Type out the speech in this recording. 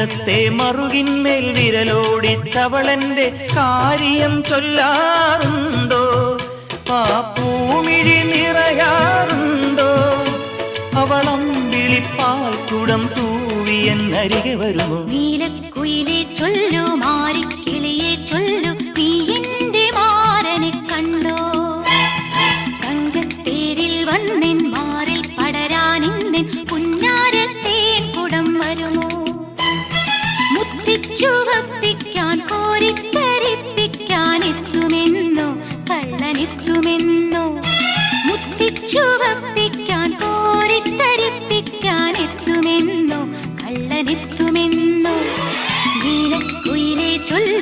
നീളത്തെ മറുകിന്മേൽ വിരലോടിച്ചവളെന്റെ കാര്യം ചൊല്ലാറുണ്ടോ? ആ പൂമിഴി നിറയാറുണ്ടോ? അവളമ്പിളിപ്പാൽ കുടം തൂവിയെന്നരികെ വരുമോ? നീലക്കുയിലെ ചൊല്ലു, മാരിക്കിളിയെ ചൊല്ലു, നീ എന്റെ മാരനെ കണ്ടോ? തങ്കത്തേരിൽ വന്നെൻ മാറിൽ പടരാനിന്നെൻ പുന്നാരത്തേൻ കുടം വരുമോ? മുത്തിച്ചുവപ്പിക്കാൻ കോരി